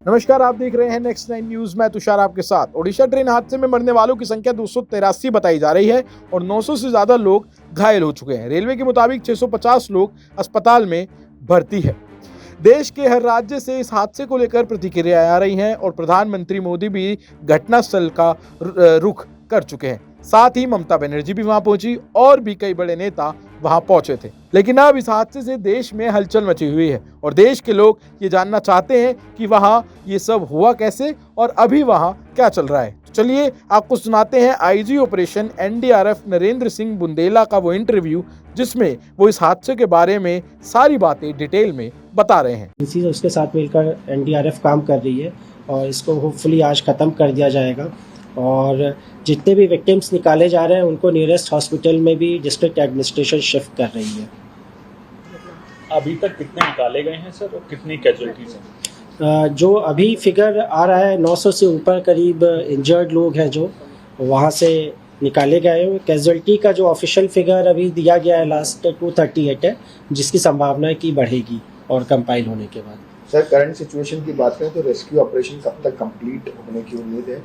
नमस्कार, आप देख रहे हैं नेक्स्ट 9 न्यूज। मैं तुषार आपके साथ। ओडिशा ट्रेन हादसे में मरने वालों की संख्या 283 बताई जा रही है और 900 से ज्यादा लोग घायल हो चुके हैं। रेलवे के मुताबिक 650 लोग अस्पताल में भर्ती है। देश के हर राज्य से इस हादसे को लेकर प्रतिक्रियाएं आ रही हैं और प्रधानमंत्री मोदी भी घटनास्थल का रुख कर चुके हैं। साथ ही ममता बनर्जी भी वहां पहुंची और भी कई बड़े नेता वहां पहुंचे थे। लेकिन अब इस हादसे से देश में हलचल मची हुई है और देश के लोग ये जानना चाहते हैं कि वहां ये सब हुआ कैसे और अभी वहां क्या चल रहा है। तो चलिए आपको सुनाते हैं IG operation NDRF Narendra Singh Bundela का वो इंटरव्यू, जिसमें वो इस हादसे के बारे में सारी बातें डिटेल में बता रहे हैं। इसी उसके साथ मिलकर एनडीआरएफ काम कर रही है और इसको होपफुली आज ख़त्म कर दिया जाएगा और जितने भी विक्टिम्स निकाले जा रहे हैं उनको नियरेस्ट हॉस्पिटल में भी डिस्ट्रिक्ट एडमिनिस्ट्रेशन शिफ्ट कर रही है। अभी तक कितने निकाले गए हैं सर और कितनी कैजुअलिटीज हैं? जो अभी फिगर आ रहा है 900 से ऊपर करीब इंजर्ड लोग हैं जो वहाँ से निकाले गए हैं। कैजुअलिटी का जो ऑफिशियल फिगर अभी दिया गया है लास्ट 238 है, जिसकी संभावना है कि बढ़ेगी और कंपाइल होने के बाद। सर, करंट सिचुएशन की बात करें तो रेस्क्यू ऑपरेशन कब तक कंप्लीट होने की उम्मीद है?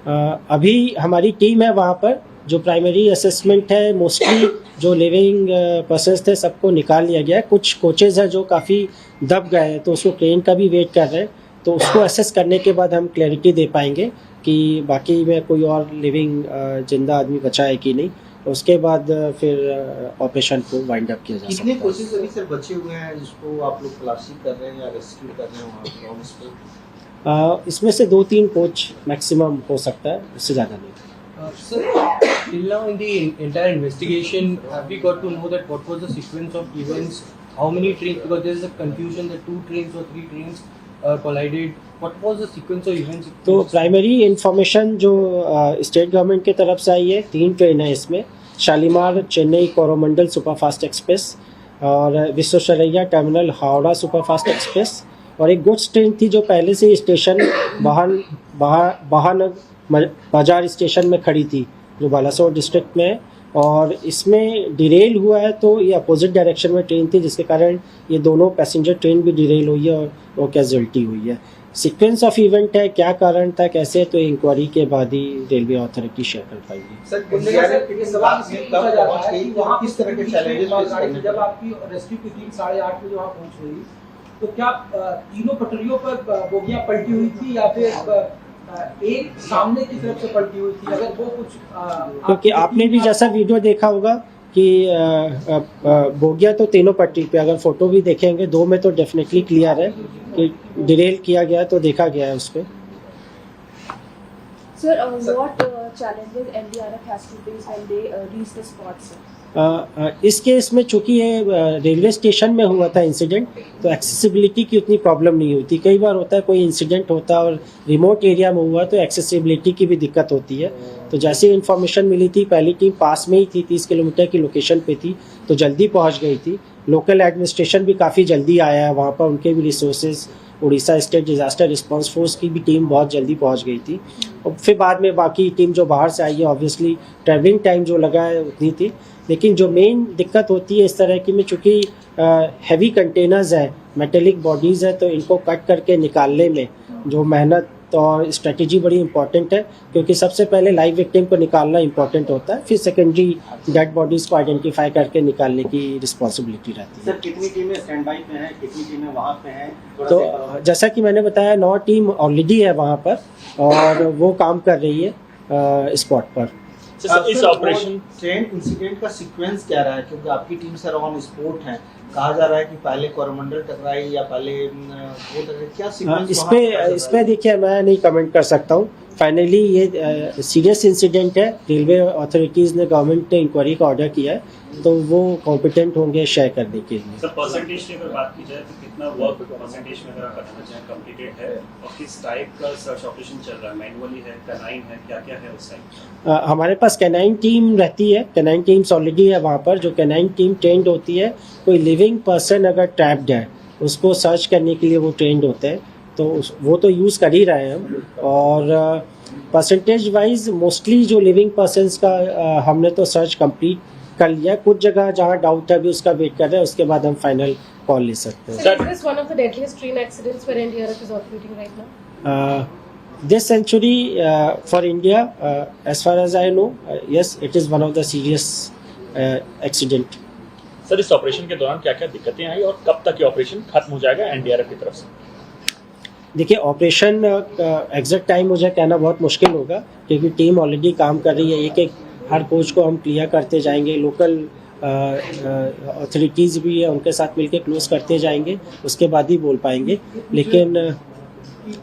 अभी हमारी टीम है वहाँ पर, जो प्राइमरी असेसमेंट है, मोस्टली जो लिविंग पर्सन्स थे सबको निकाल लिया गया है। कुछ कोचेज हैं जो काफ़ी दब गए हैं तो उसको ट्रेन का भी वेट कर रहे हैं, तो उसको असेस करने के बाद हम क्लैरिटी दे पाएंगे कि बाकी में कोई और लिविंग जिंदा आदमी बचा है कि नहीं। उसके बाद फिर ऑपरेशन को वाइंड अप किया जा सकता है। कितने कोशिश अभी सर बचे हुए हैं जिसको आप लोग तलाशी कर रहे हैं या रेस्क्यू कर रहे हैं वहाँ पे? इसमें से 2-3 कोच मैक्सिमम हो सकता है, उससे ज़्यादा नहीं। Sir, till now in the entire investigation, have we got to know that what was the sequence of events? How many trains? Because there is a confusion that 2 trains or 3 trains collided. What was the sequence of events? तो primary information जो state government की तरफ से आई है, 3 train है इसमें, Shalimar Chennai Coromandel superfast express और Visvesvaraya terminal Howrah superfast express, और एक गुड्स ट्रेन थी जो पहले से स्टेशन बाजार स्टेशन में खड़ी थी जो बालासोर डिस्ट्रिक्ट में है, और इसमें डिरेल हुआ है। तो ये अपोजिट डायरेक्शन में ट्रेन थी जिसके कारण ये दोनों पैसेंजर ट्रेन भी डिरेल हुई है और वो कैजुअलिटी हुई है। सीक्वेंस ऑफ इवेंट है, क्या कारण था, कैसे, तो इंक्वायरी के बाद ही रेलवे अथॉरिटी शेयर कर पाएगी। सर, किस तरह के चैलेंजेस जब आपकी रेस्क्यू की टीम 8:30 बजे वहाँ पहुँच गई तो क्या तीनों पटरियों पर बोगियां पलटी हुई थी या फिर एक सामने की तरफ से पलटी हुई थी? अगर वो कुछ क्योंकि आपने भी जैसा वीडियो देखा होगा कि बोगिया तो तीनों पट्टी पे, अगर फोटो भी देखेंगे 2 में तो डेफिनेटली क्लियर है कि डिरेल किया गया, तो देखा गया है उस पर। Sir, what challenges NDRF has to face when they reach the spot, sir? इस केस में चूंकि ये रेलवे स्टेशन में हुआ था इंसिडेंट, तो एक्सेसिबिलिटी की उतनी प्रॉब्लम नहीं होती। कई बार होता है कोई इंसिडेंट होता है और रिमोट एरिया में हुआ तो एक्सेसिबिलिटी की भी दिक्कत होती है। तो जैसे इन्फॉर्मेशन मिली थी, पहली टीम पास में ही थी, 30 किलोमीटर की लोकेशन पे थी, तो जल्दी पहुंच गई थी। लोकल एडमिनिस्ट्रेशन भी काफ़ी जल्दी आया है वहाँ पर, उनके भी resources, Orissa state disaster response force की भी टीम बहुत जल्दी पहुंच गई थी। और फिर बाद में बाकी टीम जो बाहर से आई है, ऑब्वियसली ट्रैवलिंग टाइम जो लगा है उतनी थी। लेकिन जो मेन दिक्कत होती है इस तरह की में, चूँकि हैवी कंटेनर्स है, मेटेलिक बॉडीज़ है, तो इनको कट करके निकालने में जो मेहनत और स्ट्रेटजी बड़ी इंपॉर्टेंट है, क्योंकि सबसे पहले लाइव विक्टिम को निकालना इंपॉर्टेंट होता है, फिर सेकेंडरी डेड बॉडीज़ को आइडेंटिफाई करके निकालने की रिस्पॉन्सिबिलिटी रहती है। सर, कितनी टीमें स्टैंड बाई पे हैं, कितनी टीमें वहाँ पे हैं? तो जैसा कि मैंने बताया 9 टीम ऑलरेडी है वहाँ पर और वो काम कर रही है स्पॉट पर। इस ऑपरेशन ट्रेन इंसिडेंट का सीक्वेंस क्या रहा है? क्योंकि आपकी टीम सर ऑन स्पॉट है, कहा जा रहा है कि पहले कोरोमंडल टकराई या पहले वो टकराई, क्या सीक्वेंस? इस पे देखिए मैं नहीं कमेंट कर सकता हूँ। फाइनली ये सीरियस इंसिडेंट है, रेलवे अथॉरिटीज़ ने, गवर्नमेंट ने इंक्वायरी का ऑर्डर किया है, तो वो कॉम्पिटेंट होंगे शेयर करने के लिए। सर, परसेंटेज की अगर बात की जाए तो कितना वर्क परसेंटेज में अगर आप बताना चाहें कंप्लीटेड है और किस टाइप का सर्च ऑपरेशन चल रहा है? मैनुअली है, कैनाइन है, क्या-क्या है उस टाइम? हमारे पास कैनाइन टीम रहती है, कैनाइन टीम्स ऑलरेडी है वहाँ पर। जो कैनाइन टीम ट्रेंड होती है, कोई लिविंग पर्सन अगर ट्रैप्ड है उसको सर्च करने के लिए वो ट्रेंड होते हैं, तो वो तो यूज़ कर ही रहे हैं हम। और परसेंटेज वाइज मोस्टली जो लिविंग पर्सनस का हमने तो सर्च कंप्लीट कर लिया। कुछ जगह जहाँ डाउट है अभी उसका वेट कर रहे हैं, उसके बाद हम फाइनल कॉल ले सकते हैं। So is this one of the deadliest train accidents where NDRF is operating right now? This century for India, as far as I know, yes, it is one of the serious accident. Sir इस operation के दौरान क्या क्या दिक्कतें आई और कब तक ये ऑपरेशन खत्म हो जाएगा एनडीआरएफ की तरफ से? देखिए, ऑपरेशन एग्जैक्ट टाइम मुझे कहना बहुत मुश्किल होगा, क्योंकि टीम ऑलरेडी काम कर रही है। एक एक हर कोच को हम क्लियर करते जाएंगे, लोकल अथॉरिटीज़ भी है, उनके साथ मिलकर क्लोज करते जाएंगे, उसके बाद ही बोल पाएंगे। लेकिन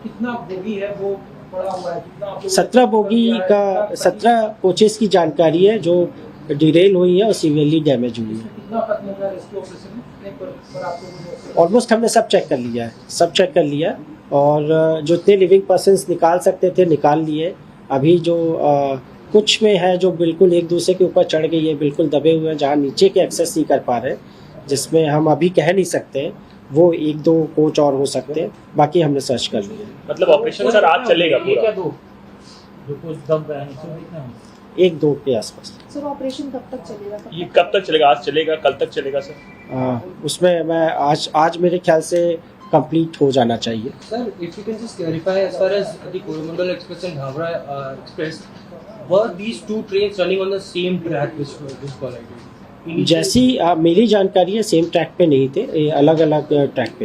कितना बोगी है वो पड़ा हुआ है, कितना 17 बोगी का 17 कोचेस की जानकारी है जो डिरेल हुई है और सीवियरली डैमेज हुई है। कितना खत्म हो गया रेस्क्यू ऑपरेशन में पर आपको? ऑलमोस्ट हमने सब चेक कर लिया है, सब चेक कर लिया है, और जो इतने लिविंग पर्सन्स निकाल सकते थे निकाल लिए। अभी जो कुछ में है जो बिल्कुल एक दूसरे के ऊपर चढ़ गई है, बिल्कुल दबे हुए हैं, जहाँ नीचे के एक्सेस नहीं कर पा रहे, जिसमें हम अभी कह नहीं सकते, वो 1-2 कोच और हो सकते हैं, बाकी हमने सर्च कर लिया। मतलब ऑपरेशन सर आज चलेगा पूरा? जो कुछ दम पे है, नीचे देखना है। 1-2 के आसपास। सर ऑपरेशन कब तक चलेगा? ये कब तक चलेगा? आज चलेगा, कल तक चलेगा सर? उसमें मैं आज मेरे ख्याल से कंप्लीट हो जाना चाहिए। Sir, if you can just clarify as far as the Coromandel Express and Havra Express, were these two trains running on the same track which collided? जैसी मेरी जानकारी है, सेम ट्रैक पे नहीं थे, अलग अलग ट्रैक पे